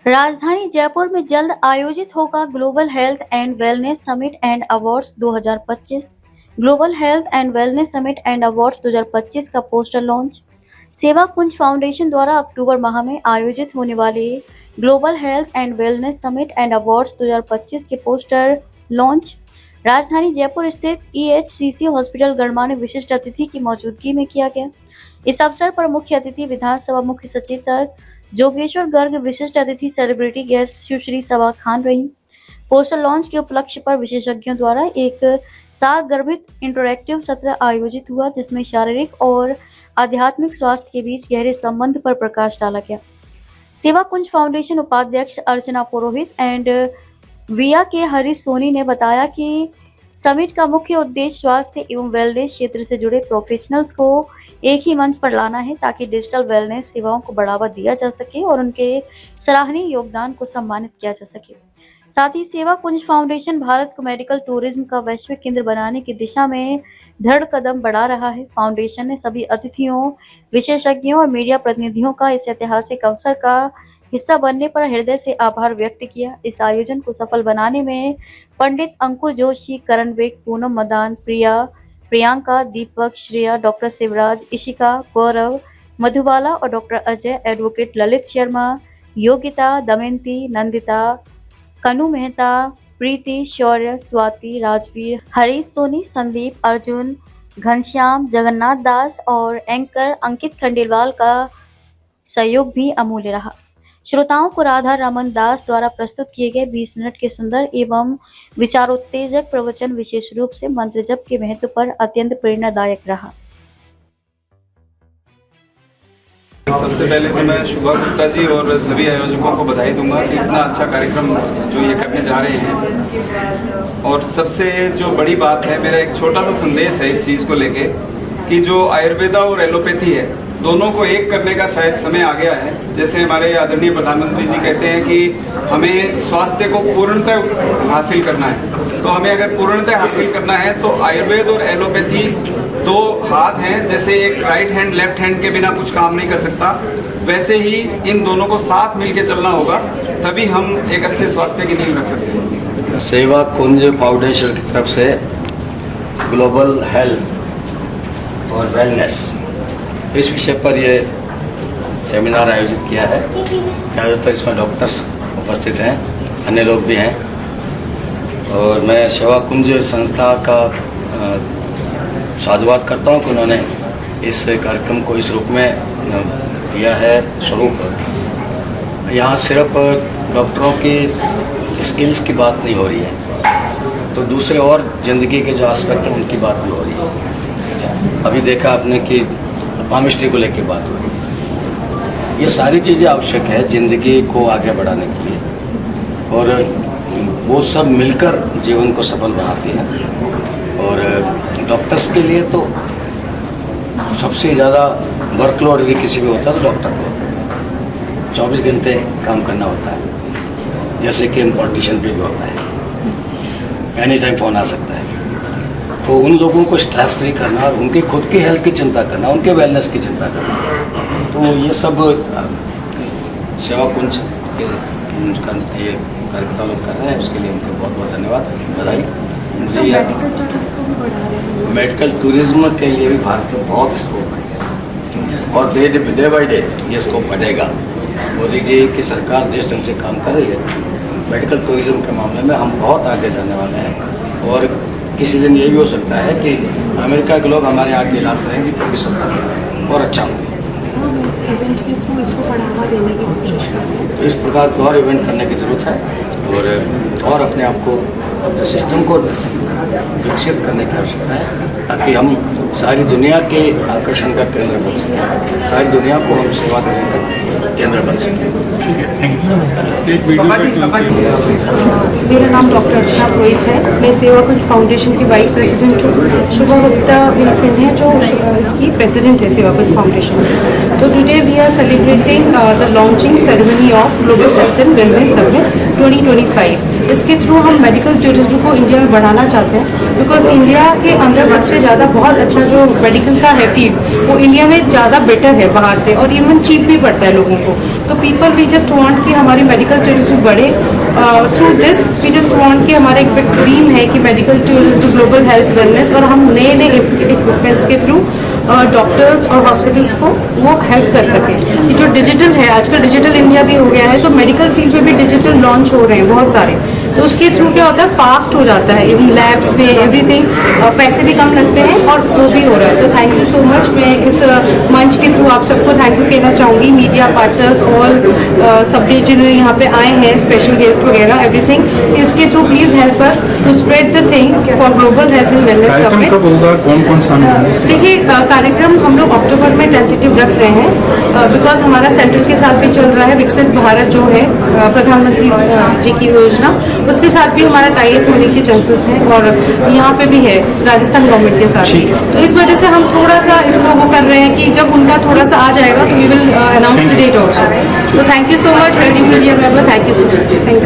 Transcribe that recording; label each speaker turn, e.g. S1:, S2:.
S1: राजधानी जयपुर में जल्द आयोजित होगा global health and wellness summit and awards 2025। Global health and wellness summit and awards 2025 का पोस्टर लॉन्च। सेवा कुंज फाउंडेशन द्वारा अक्टूबर माह में आयोजित होने वाले global health and wellness summit and awards 2025 के पोस्टर लॉन्च राजधानी जयपुर स्थित EHCC हॉस्पिटल गढ़मा में विशिष्ट अतिथि की मौजूदगी में किया गया। इस अवसर पर मुख्य अतिथि विधानसभा मुख्य सचेतक जोगेश्वर गर्ग, विशिष्ट अतिथि सेलिब्रिटी गेस्ट सुश्री सबा खान रही। पोस्टर लॉन्च के उपलक्ष्य पर विशेषज्ञों द्वारा एक सारगर्भित इंटरैक्टिव सत्र आयोजित हुआ, जिसमें शारीरिक और आध्यात्मिक स्वास्थ्य के बीच गहरे संबंध पर प्रकाश डाला गया। सेवा कुंज फाउंडेशन उपाध्यक्ष अर्चना पुरोहित एंड विया के हरीश सोनी ने बताया कि समिट का मुख्य उद्देश्य स्वास्थ्य एवं वेलनेस क्षेत्र से जुड़े प्रोफेशनल्स को एक ही मंच पर लाना है, ताकि डिजिटल वेलनेस सेवाओं को बढ़ावा दिया जा सके और उनके सराहनीय योगदान को सम्मानित किया जा सके। साथ ही सेवा कुंज फाउंडेशन भारत को मेडिकल टूरिज्म का वैश्विक केंद्र बनाने की दिशा में दृढ़ कदम बढ़ा रहा है। फाउंडेशन ने सभी अतिथियों, विशेषज्ञों और मीडिया प्रतिनिधियों का इस ऐतिहासिक अवसर का हिस्सा बनने पर हृदय से आभार व्यक्त किया। इस आयोजन को सफल बनाने में पंडित अंकुर जोशी, करण बेग, पूनम मदान, प्रियंका, दीपक, श्रेया, डॉक्टर शिवराज, इशिका, गौरव, मधुबाला और डॉक्टर अजय, एडवोकेट ललित शर्मा, योगिता, दमयंती, नंदिता, कनु मेहता, प्रीति, शौर्य, स्वाति, राजवीर, हरीश सोनी, संदीप, अर्जुन, घनश्याम, जगन्नाथ दास और एंकर अंकित खंडेलवाल का सहयोग भी अमूल्य रहा। श्रोताओं को राधा रमन दास द्वारा प्रस्तुत किए गए 20 मिनट के सुंदर एवं विचारोत्तेजक प्रवचन विशेष रूप से मंत्र जप के महत्व पर अत्यंत प्रेरणादायक रहा।
S2: सबसे पहले तो मैं शुभा गुप्ता जी और सभी आयोजकों को बधाई दूंगा कि इतना अच्छा कार्यक्रम जो ये करने जा रहे हैं। और सबसे जो बड़ी बात है, मेरा एक छोटा सा संदेश है इस चीज़ को लेके कि जो आयुर्वेदा और एलोपैथी है, दोनों को एक करने का शायद समय आ गया है। जैसे हमारे आदरणीय प्रधानमंत्री जी कहते हैं कि हमें स्वास्थ्य को पूर्णतः हासिल करना है, तो हमें अगर पूर्णतः हासिल करना है तो आयुर्वेद और एलोपैथी दो हाथ हैं। जैसे एक राइट हैंड लेफ्ट हैंड के बिना कुछ काम नहीं कर सकता, वैसे ही इन दोनों को साथ मिलकर चलना होगा, तभी हम एक अच्छे स्वास्थ्य की नींव रख सकते हैं।
S3: सेवा कुंज फाउंडेशन की तरफ से ग्लोबल हेल्थ और वेलनेस इस विषय पर ये सेमिनार आयोजित किया है। ज़्यादातर इसमें डॉक्टर्स उपस्थित हैं, अन्य लोग भी हैं, और मैं सेवा कुंज संस्था का साधुवाद करता हूँ कि उन्होंने इस कार्यक्रम को इस रूप में दिया है स्वरूप। यहाँ सिर्फ डॉक्टरों की स्किल्स की बात नहीं हो रही है, तो दूसरे और ज़िंदगी के जो एस्पेक्ट हैं उनकी बात भी हो रही है। अभी देखा आपने कि पामिस्ट्री को लेकर बात हो रही है। ये सारी चीज़ें आवश्यक है ज़िंदगी को आगे बढ़ाने के लिए, और वो सब मिलकर जीवन को सफल बनाती हैं। और डॉक्टर्स के लिए तो सबसे ज़्यादा वर्कलोड यदि किसी भी होता है तो डॉक्टर को होता है। 24 घंटे काम करना होता है, जैसे कि पॉलिटिशियन पे भी होता है, एनी टाइम फ़ोन आ सकता है। तो उन लोगों को स्ट्रेस फ्री करना और उनके खुद की हेल्थ की चिंता करना, उनके वेलनेस की चिंता करना, तो ये सब सेवा कुंज के ये कार्यकर्ता लोग कर रहे हैं। उसके लिए उनको बहुत बहुत धन्यवाद, बधाई। मुझे मेडिकल टूरिज्म के लिए भी भारत में बहुत स्कोप है, और डे बाई डे ये स्कोप बढ़ेगा। मोदी जी की सरकार जिस ढंग से काम कर रही है मेडिकल टूरिज्म के मामले में, हम बहुत आगे जाने वाले हैं। और किसी दिन ये भी हो सकता है कि अमेरिका के लोग हमारे यहाँ के इलाज करेंगे तो भी सस्ता और अच्छा होगा। इस प्रकार के और इवेंट करने की ज़रूरत है, और अपने आप को, अपने सिस्टम को विकसित करने की आवश्यकता है, ताकि हम सारी दुनिया के आकर्षण का केंद्र बन सकें, सारी दुनिया को हम सेवा करने का केंद्र बन सकें।
S4: मेरा नाम डॉक्टर अर्चना पुरोहित है। मैं सेवा कुंज फाउंडेशन की वाइस प्रेसिडेंट हूँ। शुभा गुप्ता मेरी फ्रेंड है जो इसकी प्रेसिडेंट है सेवा कुंज फाउंडेशन। तो today we are celebrating the launching ceremony of global health and wellness summit 2025। इसके थ्रू हम मेडिकल टूरिज्म को इंडिया में बढ़ाना चाहते हैं, बिकॉज इंडिया के अंदर सबसे ज़्यादा बहुत अच्छा जो मेडिकल का है फील्ड, वो इंडिया में ज़्यादा बेटर है बाहर से, और इवन चीप भी पड़ता है लोगों को। तो पीपल वी जस्ट वांट कि हमारी मेडिकल टूरिज्म बढ़े। Through this we just want कि हमारा एक ड्रीम है कि medical tourism global health wellness, और हम नए नए इक्विपमेंट्स के थ्रू डॉक्टर्स और हॉस्पिटल्स को वो हेल्प कर सकें। ये जो डिजिटल है, आजकल डिजिटल इंडिया भी हो गया है, तो मेडिकल फील्ड में भी डिजिटल लॉन्च हो रहे हैं बहुत सारे, तो उसके थ्रू क्या होता है, फास्ट हो जाता है, इवन लैब्स में एवरीथिंग, पैसे भी कम लगते हैं और वो भी हो रहा है। तो थैंक यू सो मच। मैं इस मंच के थ्रू आप सबको थैंक यू कहना चाहूँगी, मीडिया पार्टनर्स ऑल सब जिन्होंने यहाँ पे आए हैं, स्पेशल गेस्ट वगैरह एवरीथिंग। इसके through please help us to spread the things for global health and wellness summit.
S5: कौन कौन सा
S4: देखिए कार्यक्रम हम लोग अक्टूबर में टेंटेटिव रख रहे हैं, बिकॉज हमारा सेंटर के साथ भी चल रहा है विकसित भारत जो है प्रधानमंत्री जी की योजना, उसके साथ भी हमारा टाई अप होने के चांसेस हैं, और यहाँ पे भी है राजस्थान गवर्नमेंट के साथ भी। तो इस वजह से हम थोड़ा सा इसको वो कर रहे हैं कि जब उनका थोड़ा सा आ जाएगा तो we will announce the date also. तो thank you so much, very media member, thank you so much, thank